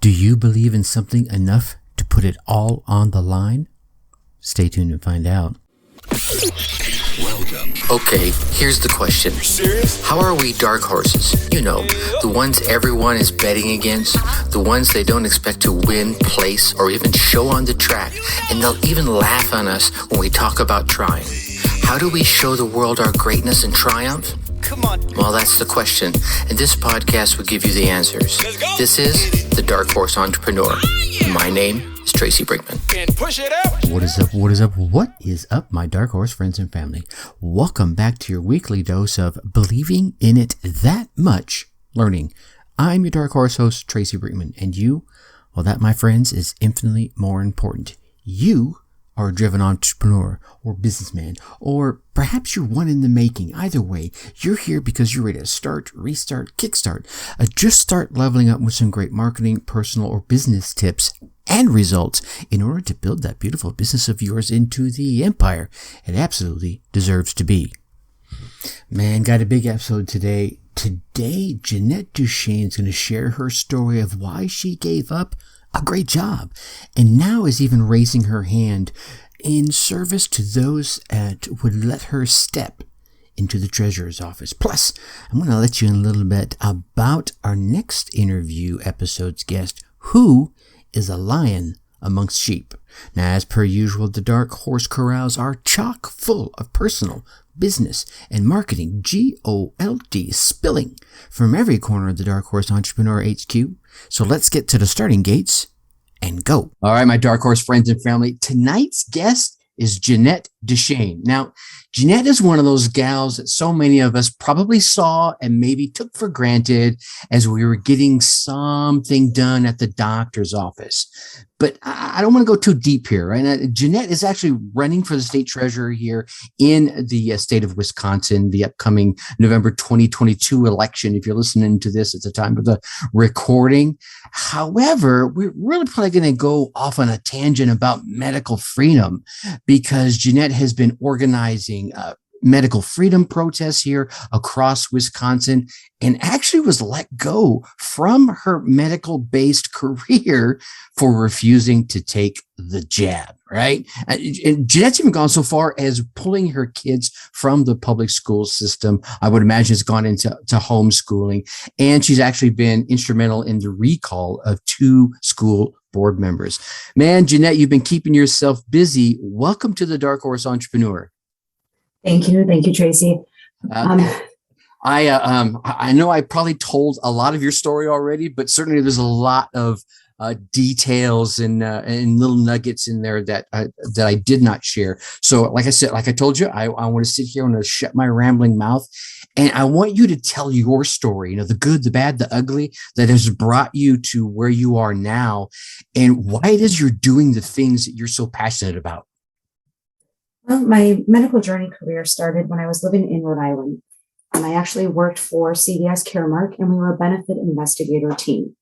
Do you believe in something enough to put it all on the line? Stay tuned and find out. Welcome. Okay, here's the question. Serious? How are we dark horses? You know, the ones everyone is betting against, the ones they don't expect to win, place, or even show on the track, and they'll even laugh on us when we talk about trying. How do we show the world our greatness and triumph? Come on. Well, that's the question, and this podcast will give you the answers. This is The Dark Horse Entrepreneur. My name is Tracy Brinkman. And push it up. What is up? What is up? What is up, my dark horse friends and family? Welcome back to your weekly dose of believing in it that much learning. I'm your dark horse host, Tracy Brinkman, and you, well, that, my friends, is infinitely more important. You are a driven entrepreneur or businessman, or perhaps you're one in the making. Either way, you're here because you're ready to start, restart, kickstart, just start leveling up with some great marketing, personal, or business tips and results in order to build that beautiful business of yours into the empire it absolutely deserves to be. Man, got a big episode today. Today, Jeanette Deschene is going to share her story of why she gave up a great job and now is even raising her hand in service to those that would let her step into the treasurer's office. Plus, I'm going to let you in a little bit about our next interview episode's guest, who is a lion amongst sheep. Now, as per usual, the Dark Horse Corrals are chock full of personal, business, and marketing GOLD spilling from every corner of the Dark Horse Entrepreneur HQ. So let's get to the starting gates and go. All right, my Dark Horse friends and family, tonight's guest is Jeanette Deschene. Now, Jeanette is one of those gals that so many of us probably saw and maybe took for granted as we were getting something done at the doctor's office. But I don't want to go too deep here, right? Now, Jeanette is actually running for the state treasurer here in the state of Wisconsin, the upcoming November 2022 election. If you're listening to this at the time of the recording. However, we're really probably going to go off on a tangent about medical freedom because Jeanette has been organizing medical freedom protests here across Wisconsin and actually was let go from her medical-based career for refusing to take the jab, right? And Jeanette's even gone so far as pulling her kids from the public school system. I would imagine it's gone into homeschooling. And she's actually been instrumental in the recall of 2 school board members. Man, Jeanette, you've been keeping yourself busy. Welcome to the Dark Horse Entrepreneur. Thank you, Tracy. I know I probably told a lot of your story already, but certainly there's a lot of details and little nuggets in there that I did not share. So, like I said, like I told you, I want to sit here and shut my rambling mouth, and I want you to tell your story. You know, the good, the bad, the ugly that has brought you to where you are now, and why it is you're doing the things that you're so passionate about. Well, my medical journey career started when I was living in Rhode Island. I actually worked for CVS Caremark, and we were a benefit investigator team.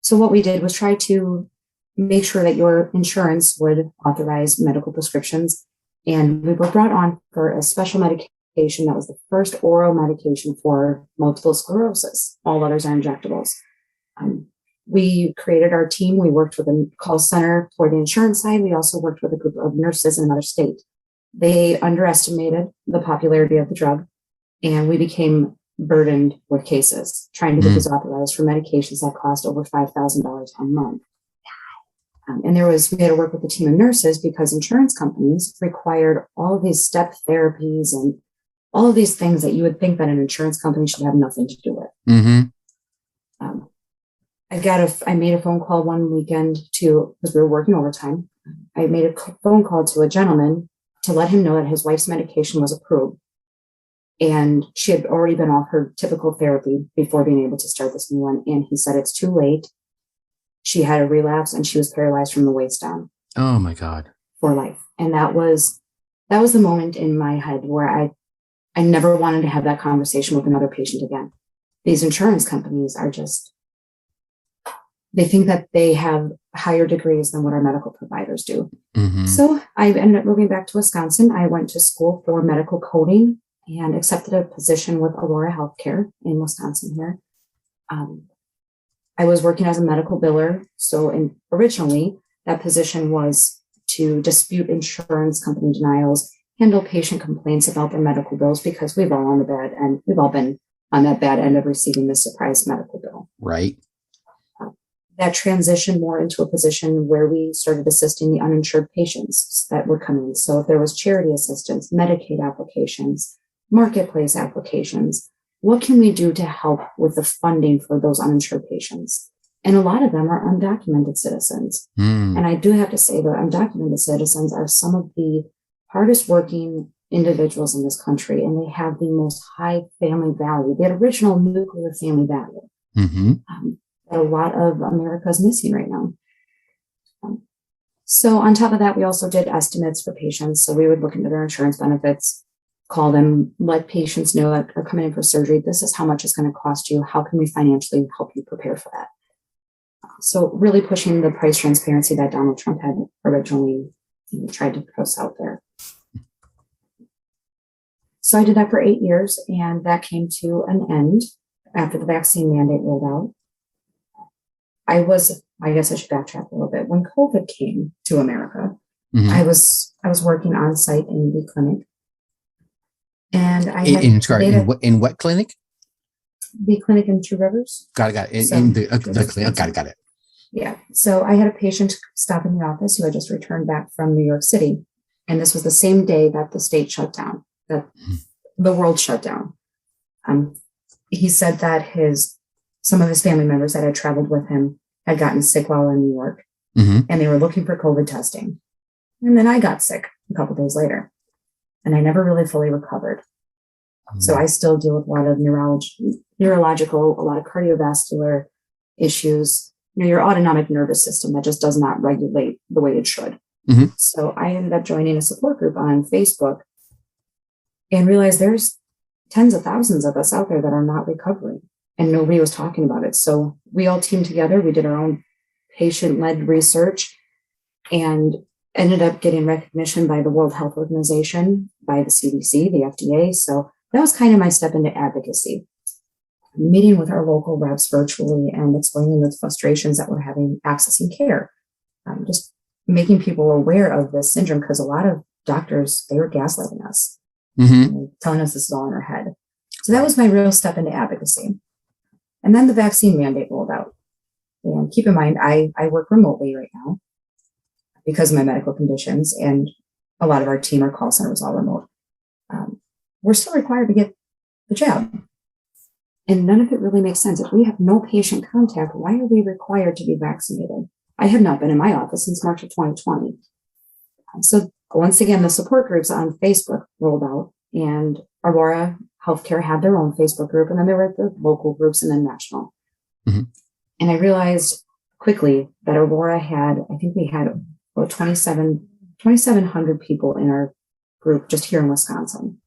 So what we did was try to make sure that your insurance would authorize medical prescriptions. And we were brought on for a special medication that was the first oral medication for multiple sclerosis. All others are injectables. We created our team. We worked with a call center for the insurance side. We also worked with a group of nurses in another state. They underestimated the popularity of the drug, and we became burdened with cases trying to get these authorized for medications that cost over $5,000 a month. And we had to work with a team of nurses because insurance companies required all of these step therapies and all of these things that you would think that an insurance company should have nothing to do with. Mm-hmm. I made a phone call one weekend because we were working overtime. I made a phone call to a gentleman to let him know that his wife's medication was approved. And she had already been off her typical therapy before being able to start this new one. And he said, it's too late. She had a relapse and she was paralyzed from the waist down. Oh my God. For life. And that was the moment in my head where I never wanted to have that conversation with another patient again. These insurance companies are they think that they have higher degrees than what our medical providers do. Mm-hmm. So I ended up moving back to Wisconsin. I went to school for medical coding and accepted a position with Aurora Healthcare in Wisconsin here. I was working as a medical biller. So originally, that position was to dispute insurance company denials, handle patient complaints about their medical bills, because we've all been on that bad end of receiving the surprise medical bill. Right. That transitioned more into a position where we started assisting the uninsured patients that were coming. So if there was charity assistance, Medicaid applications, marketplace applications, what can we do to help with the funding for those uninsured patients? And a lot of them are undocumented citizens. And I do have to say that undocumented citizens are some of the hardest working individuals in this country, and they have the most high family value, the original nuclear family value. That a lot of America is missing right now. So on top of that, we also did estimates for patients. So we would look into their insurance benefits, call them, let patients know that are coming in for surgery. This is how much it's going to cost you. How can we financially help you prepare for that? So really pushing the price transparency that Donald Trump had originally tried to post out there. So I did that for 8 years, and that came to an end after the vaccine mandate rolled out. I guess I should backtrack a little bit. When COVID came to America, I was working on site in the clinic, and I had in what clinic? The clinic in Two Rivers. Got it. In the clinic. Got it. Yeah. So I had a patient stop in the office who had just returned back from New York City, and this was the same day that the state shut down, that the world shut down. He said that some of his family members that had traveled with him had gotten sick while in New York, and they were looking for COVID testing. And then I got sick a couple days later, and I never really fully recovered. So I still deal with a lot of neurological, a lot of cardiovascular issues. Your autonomic nervous system that just does not regulate the way it should. So I ended up joining a support group on Facebook and realized there's tens of thousands of us out there that are not recovering, and nobody was talking about it. So we all teamed together. We did our own patient-led research and ended up getting recognition by the World Health Organization, by the CDC, the FDA. So that was kind of my step into advocacy, meeting with our local reps virtually and explaining the frustrations that we're having accessing care, just making people aware of this syndrome, because a lot of doctors, they were gaslighting us, telling us this is all in our head. So that was my real step into advocacy. And then the vaccine mandate rolled out. And keep in mind, I work remotely right now because of my medical conditions, and a lot of our team, our call center was all remote. We're still required to get the jab. And none of it really makes sense. If we have no patient contact, why are we required to be vaccinated? I have not been in my office since March of 2020. So once again, the support groups on Facebook rolled out, and Aurora Healthcare had their own Facebook group, and then there were the local groups and then national. And I realized quickly that Aurora had, I think we had about 2,700 people in our group just here in Wisconsin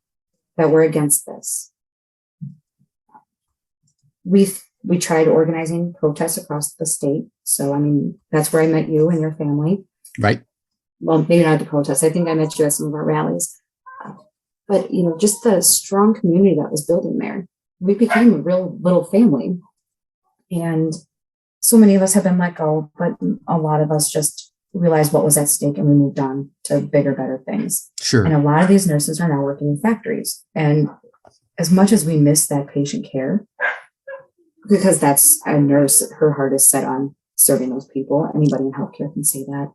that were against this. We tried organizing protests across the state. So, I mean, that's where I met you and your family. Right. Well, maybe not at the protests. I think I met you at some of our rallies. But, just the strong community that was building there. We became a real little family. And so many of us have been let go, but a lot of us just realized what was at stake, and we moved on to bigger, better things. Sure. And a lot of these nurses are now working in factories. And as much as we miss that patient care, because that's a nurse, her heart is set on serving those people. Anybody in healthcare can say that.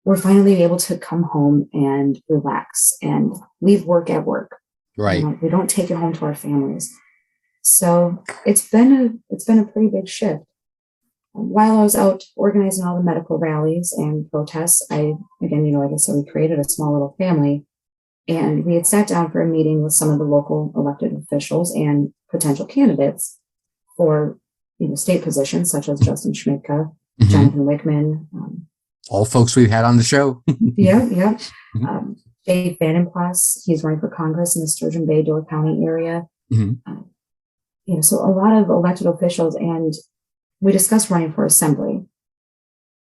We're finally able to come home and relax and leave work at work. Right. We don't take it home to our families. So it's been a pretty big shift. While I was out organizing all the medical rallies and protests, like I said, we created a small little family, and we had sat down for a meeting with some of the local elected officials and potential candidates for, state positions such as Justin Schmidtka, Jonathan Wickman, all folks we've had on the show. Yeah. Dave Vandenplas, he's running for Congress in the Sturgeon Bay, Door County area. So a lot of elected officials, and we discussed running for assembly.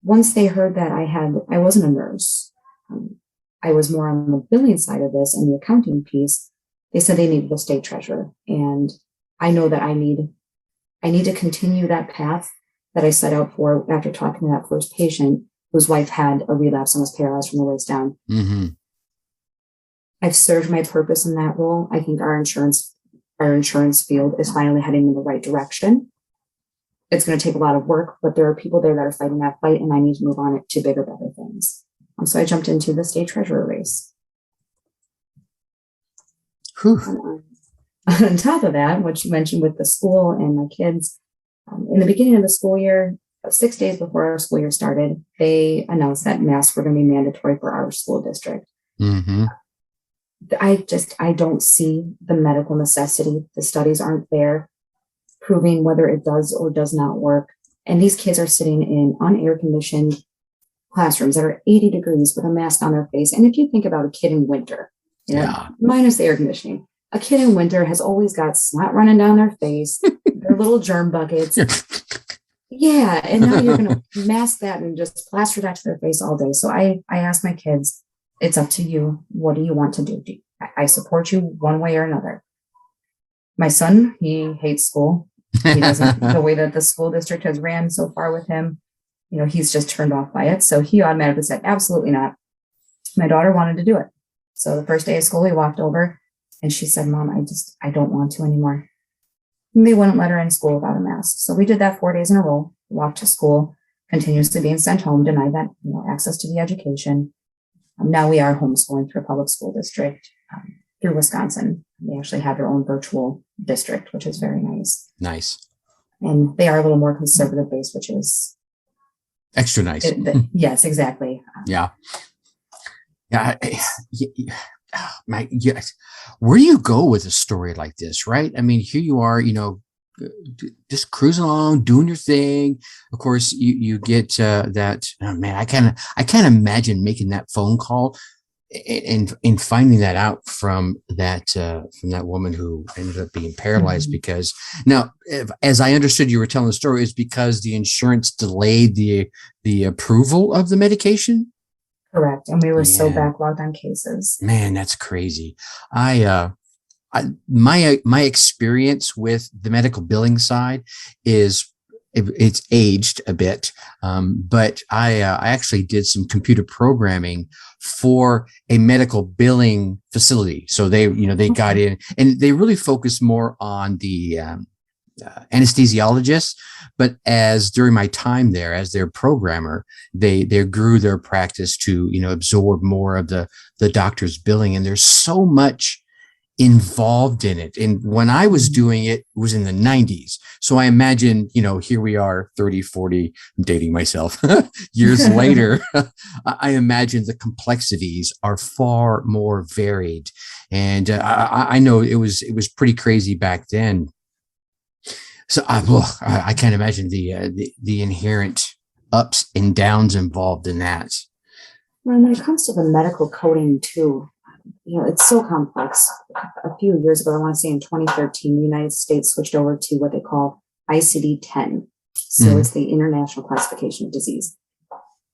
Once they heard that I wasn't a nurse, I was more on the billing side of this and the accounting piece, they said they needed a state treasurer. And I know that I need I need to continue that path that I set out for after talking to that first patient whose wife had a relapse and was paralyzed from the waist down. Mm-hmm. I've served my purpose in that role. I think our insurance field is finally heading in the right direction. It's going to take a lot of work, but there are people there that are fighting that fight, and I need to move on to bigger, better things. So I jumped into the state treasurer race. On top of that, what you mentioned with the school and my kids, in the beginning of the school year, 6 days before our school year started, they announced that masks were going to be mandatory for our school district. Mm-hmm. I don't see the medical necessity. The studies aren't there proving whether it does or does not work. And these kids are sitting in unair conditioned classrooms that are 80 degrees with a mask on their face. And if you think about a kid in winter, minus the air conditioning, a kid in winter has always got snot running down their face, their little germ buckets. Yeah. And now you're going to mask that and just plaster that to their face all day. So I asked my kids, it's up to you. What do you want to do? I support you one way or another. My son, he hates school. He doesn't, the way that the school district has ran so far with him, he's just turned off by it. So he automatically said, absolutely not. My daughter wanted to do it. So the first day of school, we walked over and she said, Mom, I don't want to anymore. And they wouldn't let her in school without a mask. So we did that 4 days in a row, walked to school, continuously being sent home, denied that, access to the education. Now we are homeschooling through a public school district through Wisconsin. They actually have their own virtual district, which is very nice. Nice. And they are a little more conservative based, which is extra nice. Yes, exactly. Yeah. Yeah. Where do you go with a story like this, right? I mean, here you are, just cruising along, doing your thing. Of course, you get that. Oh man, I can't imagine making that phone call and finding that out from that woman who ended up being paralyzed. Mm-hmm. Because now, as I understood, you were telling the story is because the insurance delayed the approval of the medication. Correct, and we were so backlogged on cases. Man, that's crazy. My experience with the medical billing side is it's aged a bit, but I actually did some computer programming for a medical billing facility. So they got in and they really focused more on the anesthesiologists. But as during my time there as their programmer, they grew their practice to absorb more of the doctor's billing, and there's so much involved in it. And when I was doing it, it was in the 90s. So I imagine, here we are 30, 40, I'm dating myself years later. I imagine the complexities are far more varied. And I know it was pretty crazy back then. So I can't imagine the inherent ups and downs involved in that. Well, when it comes to the medical coding too, it's so complex. A few years ago, I want to say in 2013, the United States switched over to what they call ICD-10. So it's the International Classification of Disease.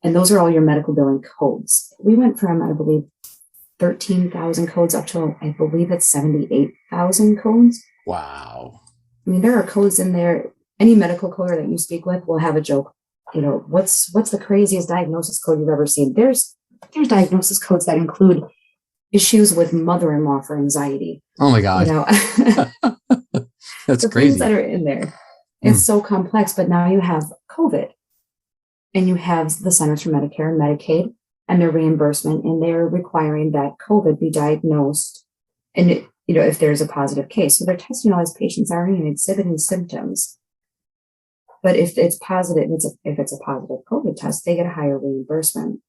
And those are all your medical billing codes. We went from, I believe, 13,000 codes up to, I believe it's 78,000 codes. Wow. I mean, there are codes in there. Any medical coder that you speak with will have a joke. What's the craziest diagnosis code you've ever seen? There's diagnosis codes that include issues with mother-in-law for anxiety. Oh my God. That's the crazy. Things that are in there. It's so complex, but now you have COVID and you have the Centers for Medicare and Medicaid and their reimbursement, and they're requiring that COVID be diagnosed. And if there's a positive case. So they're testing all these patients already and exhibiting symptoms. But if it's positive, if it's a positive COVID test, they get a higher reimbursement.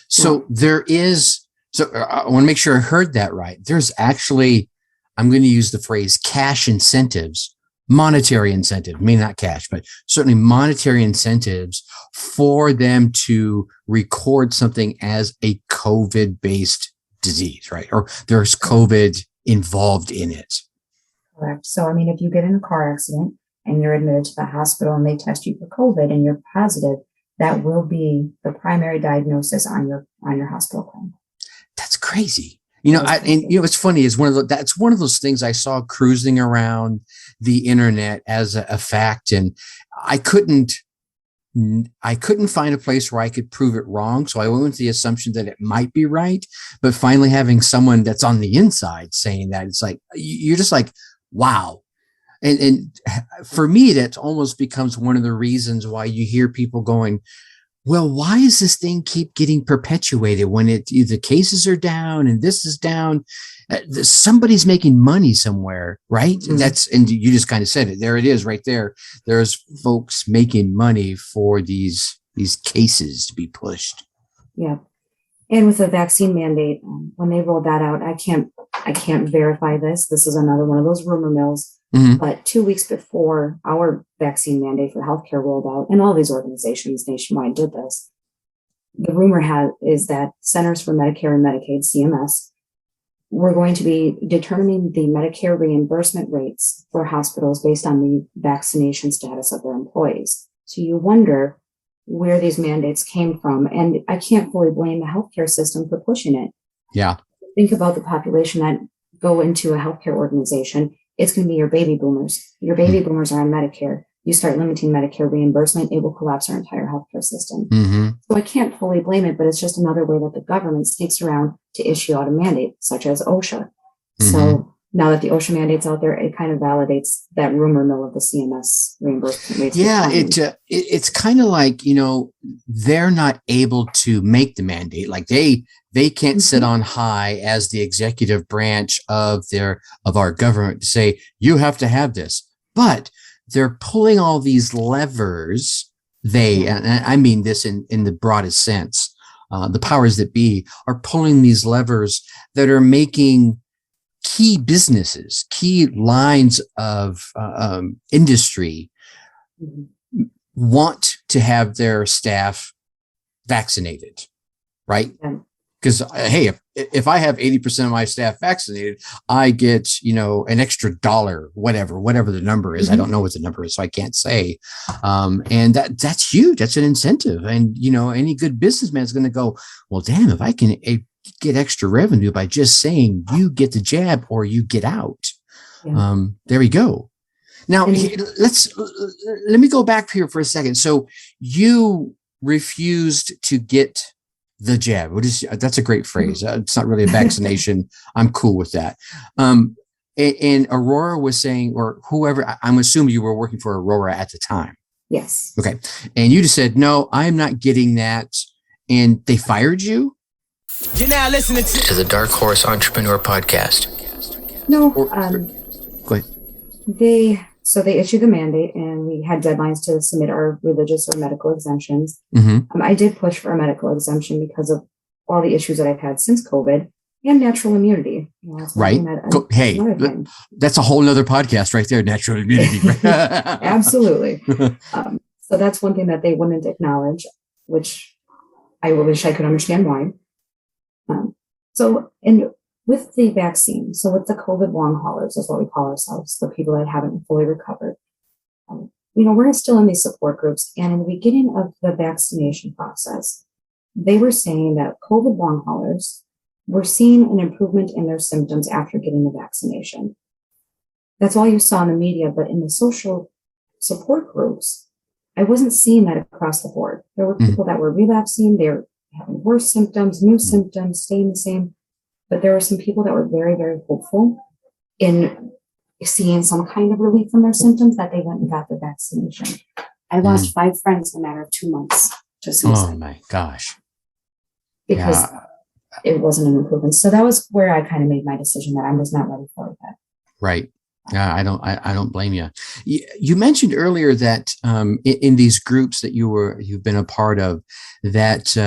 So there is, I want to make sure I heard that right. There's actually, I'm going to use the phrase cash incentives, monetary incentive, I mean, not cash, but certainly monetary incentives for them to record something as a COVID-based disease, right? Or there's COVID involved in it. Correct. So, I mean, if you get in a car accident and you're admitted to the hospital and they test you for COVID and you're positive, that will be the primary diagnosis on your hospital claim. That's crazy. It's funny is that's one of those things I saw cruising around the internet as a fact, and I couldn't find a place where I could prove it wrong. So I went with the assumption that it might be right. But finally having someone that's on the inside saying that, it's like, you're just like, wow. And for me, that almost becomes one of the reasons why you hear people going, well, why does this thing keep getting perpetuated when the cases are down and this is down? Somebody's making money somewhere, right? Mm-hmm. And you just kind of said it. There it is right there. There's folks making money for these cases to be pushed. Yeah. And with the vaccine mandate, when they rolled that out, I can't verify this. This is another one of those rumor mills. Mm-hmm. But 2 weeks before our vaccine mandate for healthcare rolled out, and all these organizations nationwide did this, the rumor is that Centers for Medicare and Medicaid, CMS, we're going to be determining the Medicare reimbursement rates for hospitals based on the vaccination status of their employees. So you wonder where these mandates came from. And I can't fully blame the healthcare system for pushing it. Yeah. Think about the population that go into a healthcare organization. It's going to be your baby boomers. Your baby boomers are on Medicare. You start limiting Medicare reimbursement, it will collapse our entire healthcare system. Mm-hmm. So I can't fully blame it, but it's just another way that the government sneaks around to issue out a mandate, such as OSHA. Mm-hmm. So now that the OSHA mandate's out there, it kind of validates that rumor mill of the CMS reimbursement rates. Yeah, it's kind of like, they're not able to make the mandate. Like they can't sit on high as the executive branch of our government to say, you have to have this. But they're pulling all these levers. And I mean this in the broadest sense, the powers that be are pulling these levers that are making key businesses, key lines of industry want to have their staff vaccinated, right? Because hey, if I have 80% of my staff vaccinated, I get, an extra $1, whatever the number is. I don't know what the number is, so I can't say. And that's huge. That's an incentive. And, any good businessman is going to go, well, damn, if I can get extra revenue by just saying you get the jab or you get out. Yeah. There we go. Now, let me go back here for a second. So you refused to get the jab. That's a great phrase. It's not really a vaccination. I'm cool with that. And Aurora was saying, or whoever, I'm assuming you were working for Aurora at the time. Yes. Okay. And you just said, no, I'm not getting that. And they fired you? You're now listening to the Dark Horse Entrepreneur Podcast. No. Go ahead. They issued the mandate, and we had deadlines to submit our religious or medical exemptions. Mm-hmm. I did push for a medical exemption because of all the issues that I've had since COVID and natural immunity. Right. That's a whole nother podcast right there. Natural immunity. Absolutely. So that's one thing that they wouldn't acknowledge, which I wish I could understand why. With the vaccine, so with the COVID long haulers is what we call ourselves, the people that haven't fully recovered. We're still in these support groups. And in the beginning of the vaccination process, they were saying that COVID long haulers were seeing an improvement in their symptoms after getting the vaccination. That's all you saw in the media, but in the social support groups, I wasn't seeing that across the board. There were people that were relapsing, they were having worse symptoms, new symptoms, staying the same. But there were some people that were very, very hopeful in seeing some kind of relief from their symptoms that they went and got the vaccination. I lost 5 friends in a matter of 2 months to suicide. Oh my gosh. Because it wasn't an improvement. So that was where I kind of made my decision that I was not ready for it yet. Right. I don't blame you. You mentioned earlier that in these groups that you've been a part of, that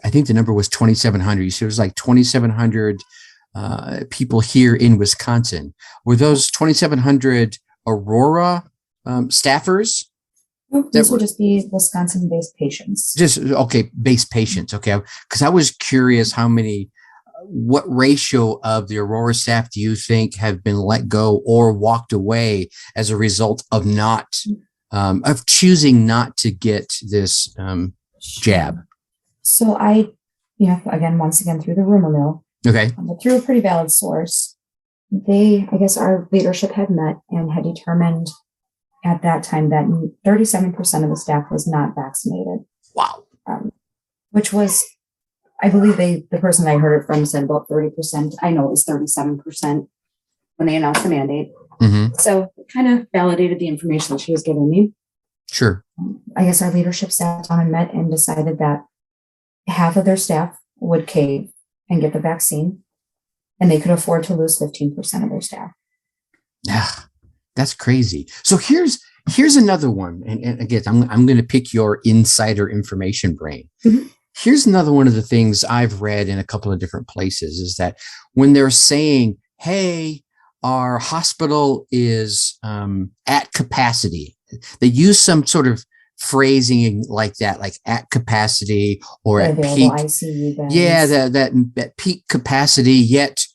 I think the number was 2,700. You said it was like 2,700 people here in Wisconsin. Were those 2,700 Aurora staffers? These would just be Wisconsin-based patients. Based patients. Okay, because I was curious what ratio of the Aurora staff do you think have been let go or walked away as a result of of choosing not to get this jab? So once again, through the rumor mill, okay, but through a pretty valid source, I guess our leadership had met and had determined at that time that 37% of the staff was not vaccinated. Wow. Which was, I believe the person I heard it from said about 30%. I know it was 37% when they announced the mandate. Mm-hmm. So it kind of validated the information that she was giving me. Sure. I guess our leadership sat down and met and decided that half of their staff would cave and get the vaccine, and they could afford to lose 15% of their staff. Yeah, that's crazy. So here's another one. And again, I'm going to pick your insider information brain. Mm-hmm. Here's another one of the things I've read in a couple of different places is that when they're saying, hey, our hospital is at capacity, they use some sort of phrasing like that, like at capacity or at peak. ICU beds. Yeah, that peak capacity. Yet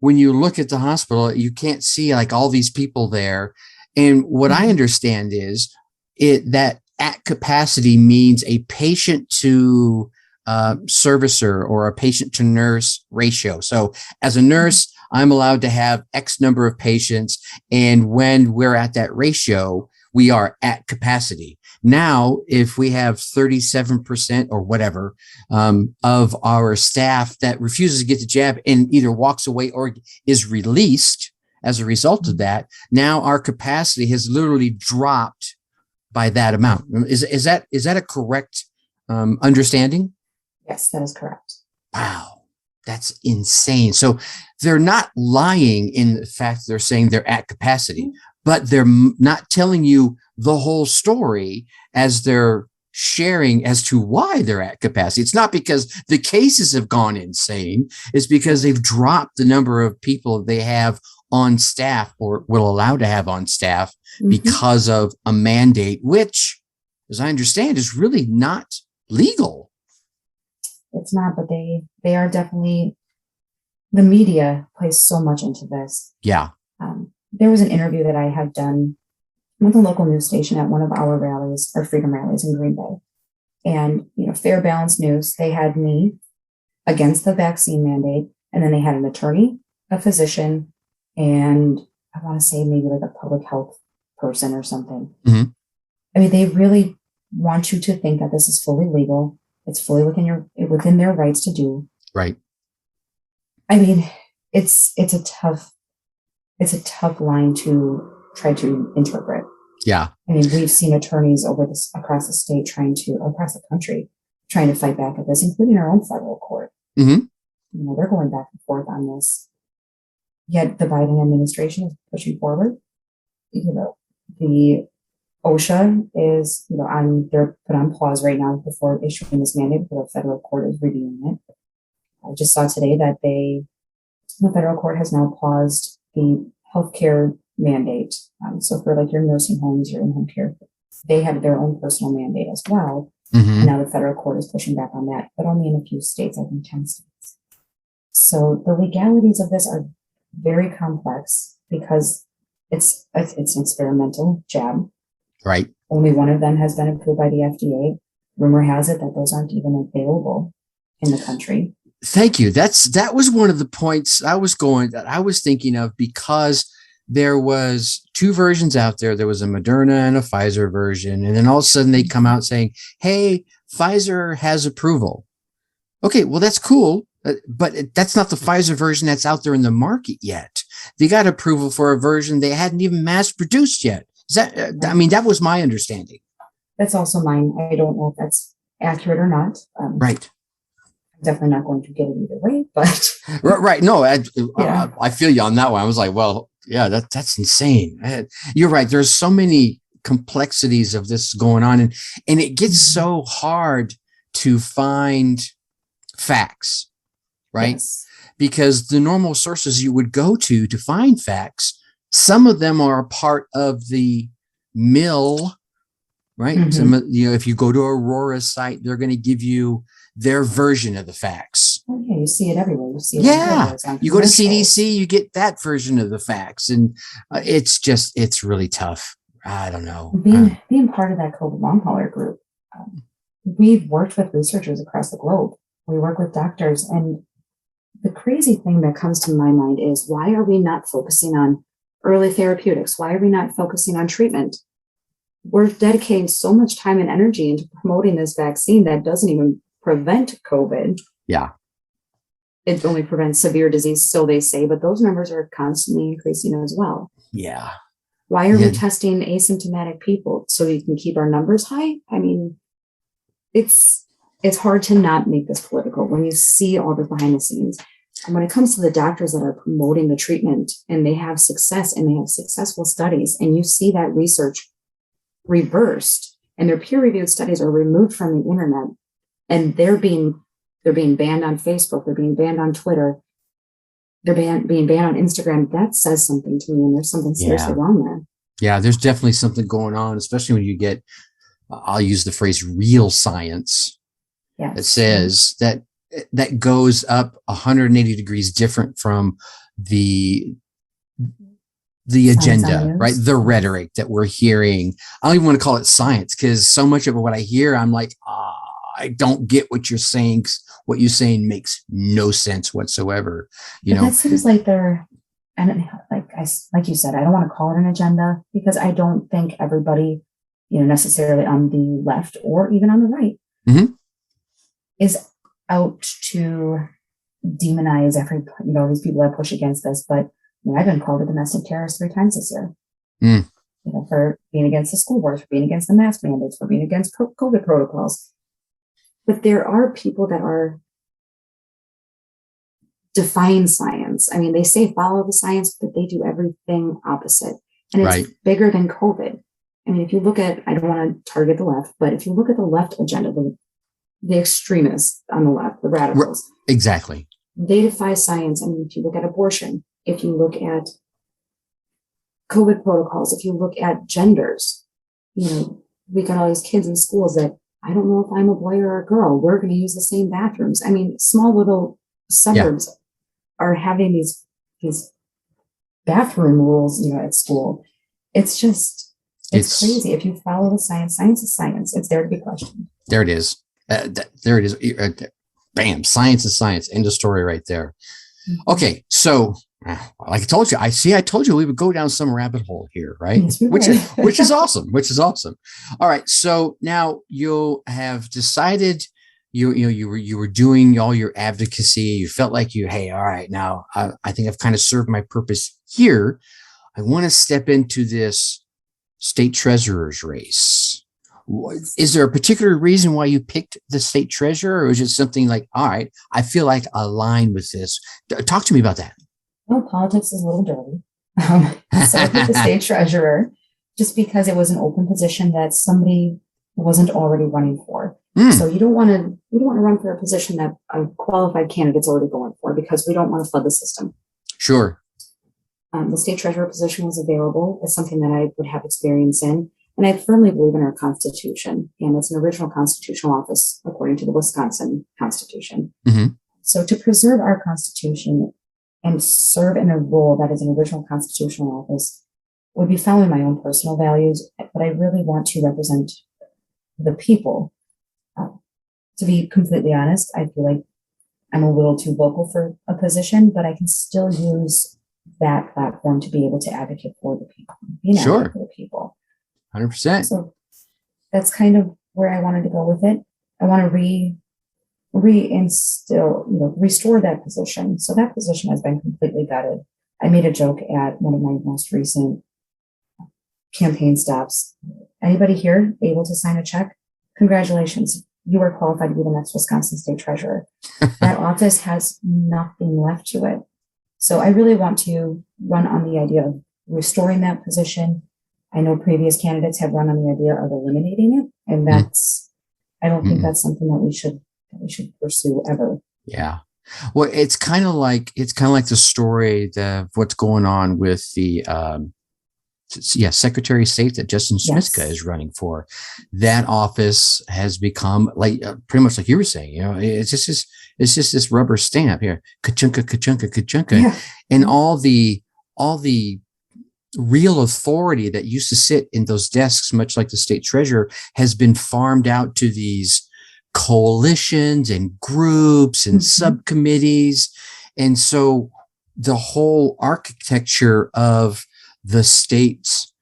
when you look at the hospital, you can't see like all these people there. And what I understand is that at capacity means a patient to servicer or a patient to nurse ratio. So as a nurse, I'm allowed to have X number of patients. And when we're at that ratio, we are at capacity. Now, if we have 37% or whatever of our staff that refuses to get the jab and either walks away or is released as a result of that, now our capacity has literally dropped by that amount. Is that a correct understanding? Yes, that is correct. Wow, that's insane. So they're not lying in the fact that they're saying they're at capacity, but they're not telling you the whole story as they're sharing as to why they're at capacity. It's not because the cases have gone insane. It's because they've dropped the number of people they have on staff or will allow to have on staff because of a mandate, which, as I understand, is really not legal. It's not, but they are definitely, the media plays so much into this. Yeah. There was an interview that I had done with a local news station at one of our rallies, our freedom rallies in Green Bay. And, Fair Balance News, they had me against the vaccine mandate. And then they had an attorney, a physician, and I want to say maybe like a public health person or something. Mm-hmm. I mean, they really want you to think that this is fully legal. It's fully within their rights to do. Right. I mean, it's a tough line to try to interpret. Yeah. I mean, we've seen attorneys across the state across the country, trying to fight back at this, including our own federal court. Mm-hmm. They're going back and forth on this. Yet the Biden administration is pushing forward. The OSHA is, they're put on pause right now before issuing this mandate, but the federal court is reviewing it. I just saw today that the federal court has now paused the healthcare mandate. So for like your nursing homes, your in-home care, they have their own personal mandate as well. Mm-hmm. And now the federal court is pushing back on that, but only in a few states, I think 10 states. So the legalities of this are very complex because it's an experimental jab. Right. Only one of them has been approved by the FDA. Rumor has it that those aren't even available in the country. Thank you. That was one of the points I was thinking of, because there was two versions out there. There was a Moderna and a Pfizer version. And then all of a sudden they come out saying, hey, Pfizer has approval. Okay, well, that's cool. But that's not the Pfizer version that's out there in the market yet. They got approval for a version they hadn't even mass produced yet. That was my understanding. That's also mine. I don't know if that's accurate or not. Right. I'm definitely not going to get it either way, but. Right. No, I feel you on that one. I was like, well, yeah, that's insane. You're right. There's so many complexities of this going on, and it gets so hard to find facts. Right? Yes. Because the normal sources you would go to find facts, some of them are a part of the mill, right? Mm-hmm. Some, if you go to Aurora's site, they're going to give you their version of the facts. Oh, yeah, you see it everywhere. You see it you go to CDC, you get that version of the facts, and it's really tough. I don't know. Being part of that COVID long hauler group, we've worked with researchers across the globe. We work with doctors, and the crazy thing that comes to my mind is, why are we not focusing on early therapeutics? Why are we not focusing on treatment? We're dedicating so much time and energy into promoting this vaccine that doesn't even prevent COVID. Yeah. It only prevents severe disease, so they say, but those numbers are constantly increasing as well. Yeah. Why are we testing asymptomatic people so we can keep our numbers high? I mean, it's hard to not make this political when you see all the behind the scenes. And when it comes to the doctors that are promoting the treatment and they have success and they have successful studies, and you see that research reversed and their peer-reviewed studies are removed from the internet, and they're being banned on Facebook, they're being banned on Twitter, they're being banned on Instagram, that says something to me, and there's something seriously wrong there. Yeah, there's definitely something going on, especially when you get, I'll use the phrase real science, that says that goes up 180 degrees different from the agenda, right? The rhetoric that we're hearing. I don't even want to call it science, because so much of what I hear, I'm like, I don't get what you're saying. What you're saying makes no sense whatsoever. That seems like they're, and like you said, I don't want to call it an agenda, because I don't think everybody, necessarily on the left or even on the right, is out to demonize these people that push against this. But I've been called a domestic terrorist 3 times this year. For being against the school boards, for being against the mask mandates, for being against COVID protocols. But there are people that are defying science. I mean, they say follow the science, but they do everything opposite. And it's bigger than COVID. I mean, if you look at, I don't want to target the left, but if you look at the left agenda, the extremists on the left, the radicals. Exactly. They defy science. I mean, if you look at abortion, if you look at COVID protocols, if you look at genders, we got all these kids in schools that, I don't know if I'm a boy or a girl, we're going to use the same bathrooms. I mean, small little suburbs are having these bathroom rules, at school. It's crazy. If you follow the science, science is science. It's there to be questioned. There it is. There it is. Bam. Science is science. End of story right there. Okay. So, like I told you, I told you we would go down some rabbit hole here, right? Yes, which is awesome. All right. So now you have decided you were doing all your advocacy. You felt like hey, all right, now I think I've kind of served my purpose here. I want to step into this state treasurer's race. Is there a particular reason why you picked the state treasurer, or is it something like, all right, I feel like I align with this? Talk to me about that. Well, politics is a little dirty. So I picked the state treasurer just because it was an open position that somebody wasn't already running for. So you don't want to run for a position that a qualified candidate's already going for, because we don't want to flood the system. Sure. The state treasurer position was available. It's something that I would have experience in. And I firmly believe in our Constitution. And it's an original constitutional office according to the Wisconsin Constitution. So to preserve our Constitution and serve in a role that is an original constitutional office would be following my own personal values, but I really want to represent the people. To be completely honest, I feel like I'm a little too vocal for a position, but I can still use that platform to be able to advocate for the people. For the people. 100%. So that's kind of where I wanted to go with it. I want to restore that position. So that position has been completely gutted. I made a joke at one of my most recent campaign stops. Anybody here able to sign a check? Congratulations. You are qualified to be the next Wisconsin state treasurer. That office has nothing left to it. So I really want to run on the idea of restoring that position. I know previous candidates have run on the idea of eliminating it. And I don't think that's something that we should pursue ever. Yeah. Well, it's kind of like the story of what's going on with the Secretary of State that Justin Smithka is running for. That office has become like pretty much like you were saying. It's just this rubber stamp here, ka-chunka, and all the real authority that used to sit in those desks, much like the state treasurer, has been farmed out to these coalitions and groups and subcommittees. And so the whole architecture of the state's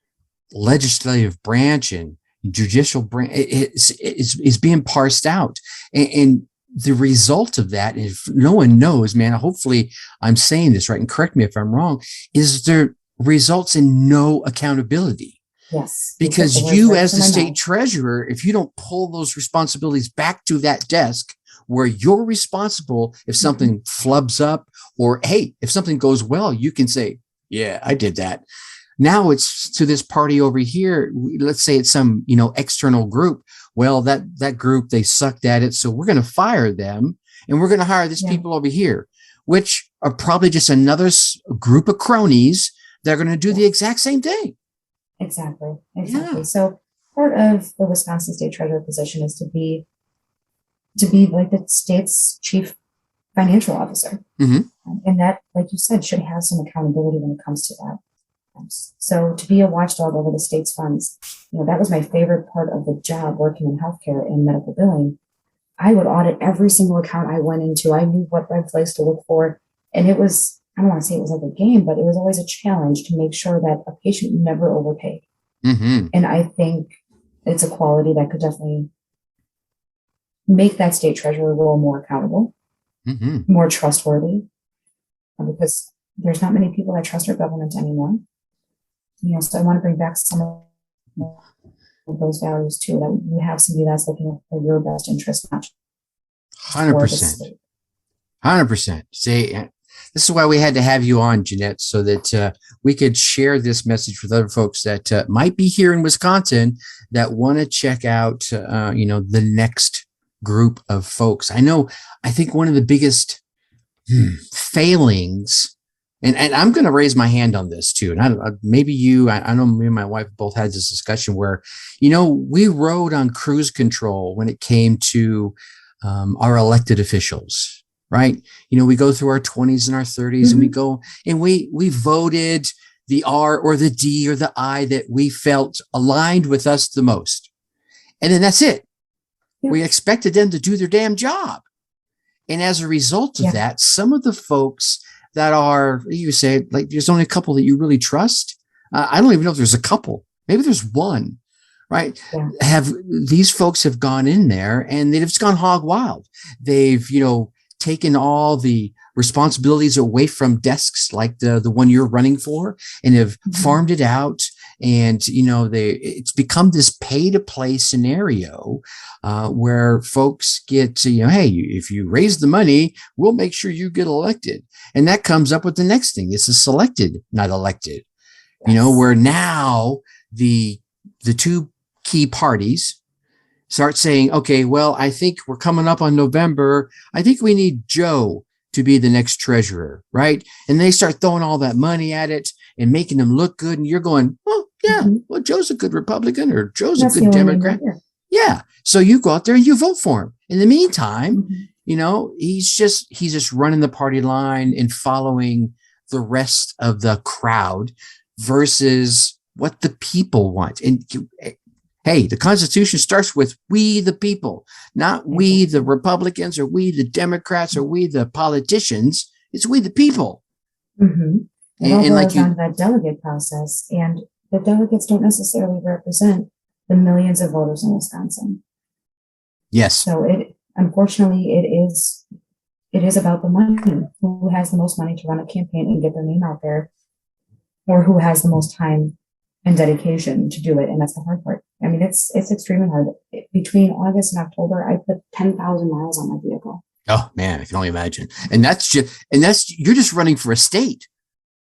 legislative branch and judicial branch is being parsed out. And the result of that, if no one knows, man, hopefully I'm saying this right, and correct me if I'm wrong, is there results in no accountability. Yes. Because you, as the state treasurer, if you don't pull those responsibilities back to that desk where you're responsible, if something flubs up, or hey, if something goes well, you can say, yeah, I did that. Now it's to this party over here. Let's say it's some, external group. Well, that group, they sucked at it. So we're going to fire them and we're going to hire these people over here, which are probably just another group of cronies that are going to do the exact same thing. Exactly. Yeah. So part of the Wisconsin state treasurer position is to be like the state's chief financial officer. And that, like you said, should have some accountability when it comes to that. So to be a watchdog over the state's funds, that was my favorite part of the job, working in healthcare and medical billing. I would audit every single account I went into. I knew what red flags to look for. And it was, I don't want to say it was like a game, but it was always a challenge to make sure that a patient never overpaid. And I think it's a quality that could definitely make that state treasurer role more accountable, more trustworthy, because there's not many people that trust our government anymore. So I want to bring back some of those values too, that you have somebody that's looking for your best interest, not 100%. 100%. See, this is why we had to have you on, Jeanette, so that we could share this message with other folks that might be here in Wisconsin that want to check out, the next group of folks. I think one of the biggest failings, and I'm going to raise my hand on this too. And I know me and my wife both had this discussion where, we rode on cruise control when it came to our elected officials, right? We go through our 20s and our 30s and we go and we voted the R or the D or the I that we felt aligned with us the most. And then that's it. We expected them to do their damn job. And as a result of that, some of the folks that are, you say, like, there's only a couple that you really trust. I don't even know if there's a couple. Maybe there's one, right? These folks have gone in there and they've just gone hog wild. They've, taken all the responsibilities away from desks like the one you're running for and have farmed it out. And, it's become this pay to play scenario where folks get to, hey, if you raise the money, we'll make sure you get elected. And that comes up with the next thing. This is selected, not elected, where now the two key parties start saying, okay, well, I think we're coming up on November. I think we need Joe to be the next treasurer, right? And they start throwing all that money at it and making them look good. And you're going, oh, yeah, well, Joe's a good Republican or Joe's a good Democrat. Yeah. So you go out there and you vote for him. In the meantime, he's just running the party line and following the rest of the crowd versus what the people want. And hey, the Constitution starts with we the people, not we the Republicans or we the Democrats or we the politicians. It's we the people. It all boils down to that delegate process, and the delegates don't necessarily represent the millions of voters in Wisconsin. Yes. So unfortunately, it is about the money. Who has the most money to run a campaign and get their name out there, or who has the most time and dedication to do it. And that's the hard part. I mean, it's extremely hard. Between August and October, I put 10,000 miles on my vehicle. Oh man, I can only imagine. And you're just running for a state.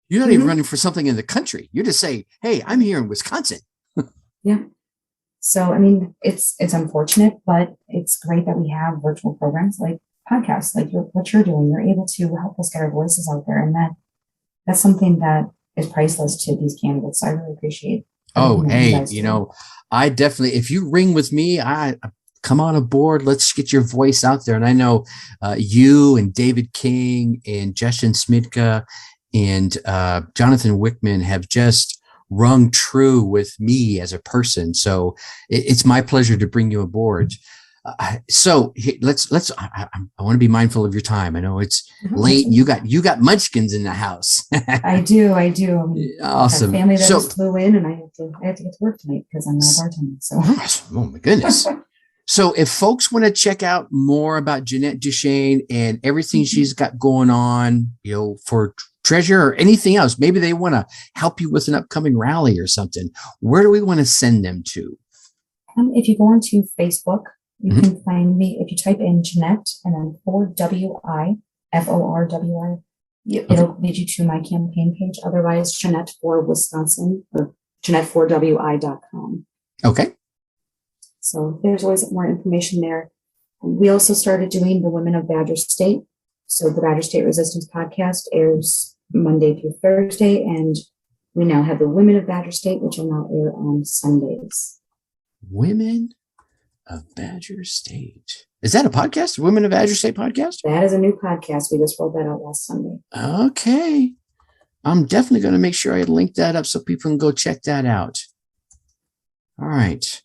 You're not even running for something in the country. You're just saying, hey, I'm here in Wisconsin. Yeah. So, I mean, it's unfortunate, but it's great that we have virtual programs like podcasts, like what you're doing. You're able to help us get our voices out there. And that's something that is priceless to these candidates. So I really appreciate. Oh, hey, I definitely, if you ring with me, I come on aboard. Let's get your voice out there. And I know you and David King and Justin Smidka and Jonathan Wickman have just rung true with me as a person. So it's my pleasure to bring you aboard. I want to be mindful of your time. I know it's late. You got munchkins in the house. I do. Awesome. I have family that just flew in, and I have to get to work tonight because I'm not bartending. So, oh my goodness. So if folks want to check out more about Jeanette Deschene and everything she's got going on, for treasure or anything else, maybe they want to help you with an upcoming rally or something, where do we want to send them to? If you go onto Facebook, you can find me. If you type in Jeanette and then FORWI, it'll lead you to my campaign page. Otherwise, Jeanette for Wisconsin or Jeanette4WI.com. Okay. So there's always more information there. We also started doing the Women of Badger State. So the Badger State Resistance podcast airs Monday through Thursday, and we now have the Women of Badger State, which will now air on Sundays. Women of Badger State. Is that a podcast? Women of Badger State podcast? That is a new podcast. We just rolled that out last Sunday. Okay. I'm definitely going to make sure I link that up so people can go check that out. All right.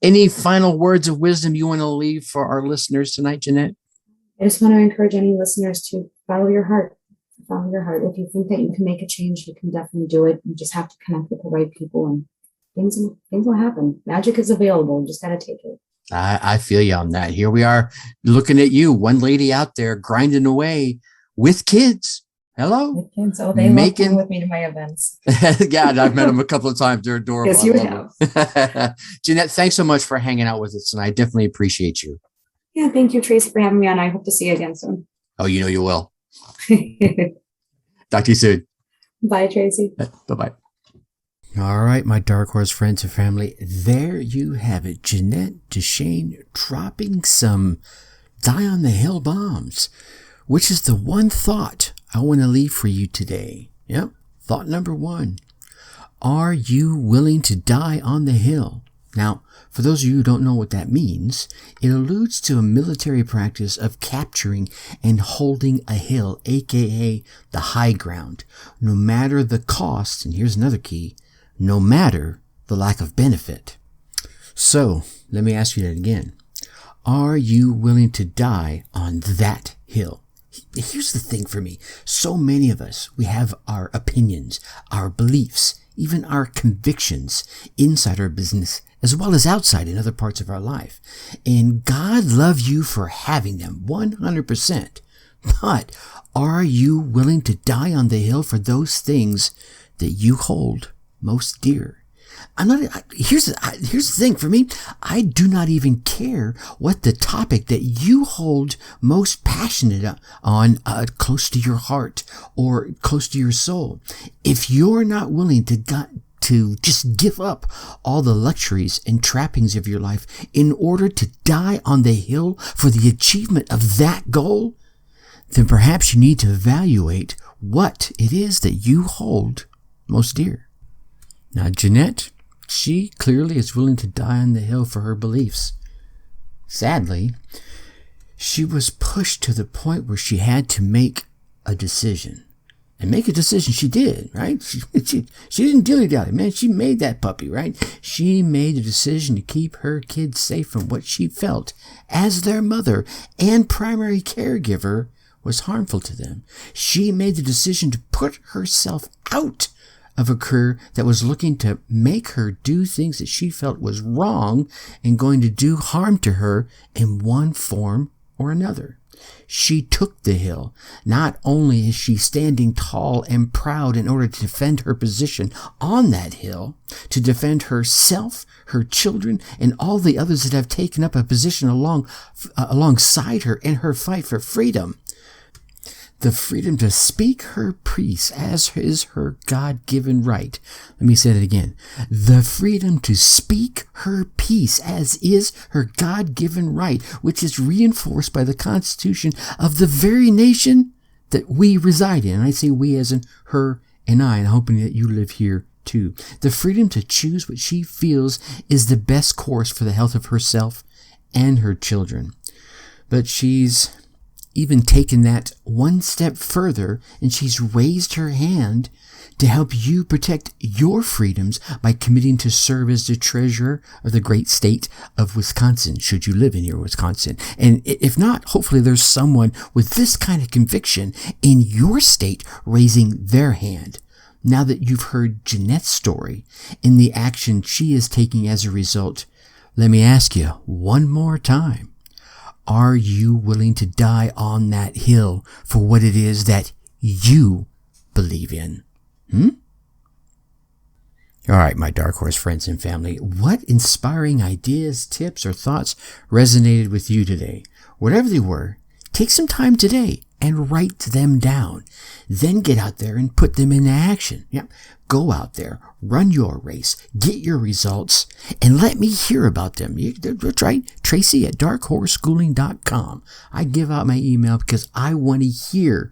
Any final words of wisdom you want to leave for our listeners tonight, Jeanette? I just want to encourage any listeners to follow your heart. Follow your heart. If you think that you can make a change, you can definitely do it. You just have to connect with the right people, and things will happen. Magic is available. You just got to take it. I feel you on that. Here we are looking at you, one lady out there grinding away with kids. Hello. With kids. Oh, they love coming with me to my events. Yeah, I've met them a couple of times. They're adorable. Yes, you have. Jeanette, thanks so much for hanging out with us, and I definitely appreciate you. Yeah, thank you, Tracy, for having me on. I hope to see you again soon. Oh, you will. Talk to you soon. Bye, Tracy. Bye-bye. All right, my Dark Horse friends and family, there you have it. Jeanette Deschene dropping some die on the hill bombs, which is the one thought I want to leave for you today. Yep, thought number one. Are you willing to die on the hill? Now, for those of you who don't know what that means, it alludes to a military practice of capturing and holding a hill, aka the high ground, no matter the cost, and here's another key, no matter the lack of benefit. So, let me ask you that again. Are you willing to die on that hill? Here's the thing for me. So many of us, we have our opinions, our beliefs, even our convictions inside our business as well as outside in other parts of our life. And God loves you for having them 100%. But are you willing to die on the hill for those things that you hold most dear? Here's the thing for me. I do not even care what the topic that you hold most passionate on, close to your heart or close to your soul. If you're not willing to just give up all the luxuries and trappings of your life in order to die on the hill for the achievement of that goal, then perhaps you need to evaluate what it is that you hold most dear. Now, Jeanette, she clearly is willing to die on the hill for her beliefs. Sadly, she was pushed to the point where she had to make a decision. And make a decision she did, right? She didn't dilly-dally, man. She made that puppy, right? She made a decision to keep her kids safe from what she felt as their mother and primary caregiver was harmful to them. She made the decision to put herself out of a career that was looking to make her do things that she felt was wrong and going to do harm to her in one form or another. She took the hill. Not only is she standing tall and proud in order to defend her position on that hill, to defend herself, her children, and all the others that have taken up a position alongside her in her fight for freedom. The freedom to speak her piece as is her God-given right. Let me say that again. The freedom to speak her piece as is her God-given right, which is reinforced by the Constitution of the very nation that we reside in. And I say we as in her and I, and hoping that you live here too. The freedom to choose what she feels is the best course for the health of herself and her children. But she's even taken that one step further, and she's raised her hand to help you protect your freedoms by committing to serve as the treasurer of the great state of Wisconsin, should you live in your Wisconsin. And if not, hopefully there's someone with this kind of conviction in your state raising their hand. Now that you've heard Jeanette's story and the action she is taking as a result, let me ask you one more time. Are you willing to die on that hill for what it is that you believe in? All right, my Dark Horse friends and family, what inspiring ideas, tips, or thoughts resonated with you today? Whatever they were, take some time today and write them down. Then get out there and put them into action. Yeah. Go out there, run your race, get your results, and let me hear about them. That's right, Tracy at darkhorseschooling.com. I give out my email because I want to hear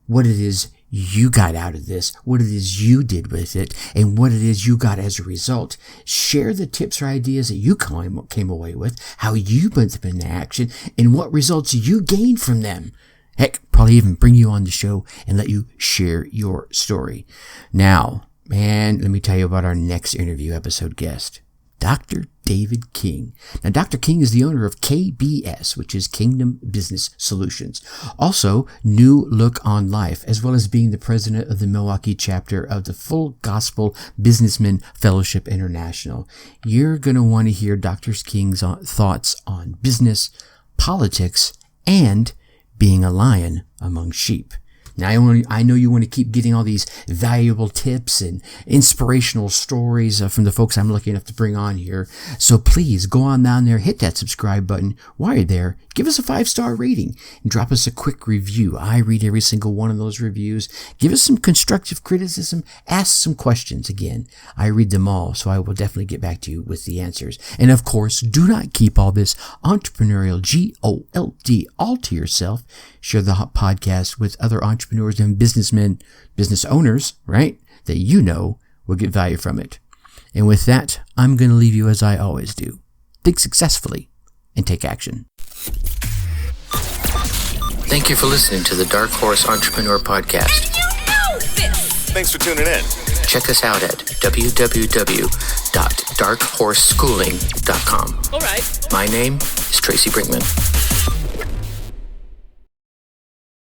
what it is you got out of this, what it is you did with it, and what it is you got as a result. Share the tips or ideas that you came away with, how you put them into action, and what results you gained from them. Heck, probably even bring you on the show and let you share your story. Now, man, let me tell you about our next interview episode guest, Dr. David King. Now, Dr. King is the owner of KBS, which is Kingdom Business Solutions. Also, New Look on Life, as well as being the president of the Milwaukee chapter of the Full Gospel Businessmen Fellowship International. You're going to want to hear Dr. King's thoughts on business, politics, and being a lion among sheep. Now, I know you want to keep getting all these valuable tips and inspirational stories from the folks I'm lucky enough to bring on here. So please go on down there, hit that subscribe button. While you're there, give us a 5-star rating and drop us a quick review. I read every single one of those reviews. Give us some constructive criticism. Ask some questions. Again, I read them all, so I will definitely get back to you with the answers. And of course, do not keep all this entrepreneurial GOLD all to yourself. Share the podcast with other entrepreneurs and businessmen, business owners, right, that you know will get value from it. And with that, I'm going to leave you as I always do. Think successfully and take action. Thank you for listening to the Dark Horse Entrepreneur Podcast. And you know this! Thanks for tuning in. Check us out at www.darkhorseschooling.com. All right. My name is Tracy Brinkman.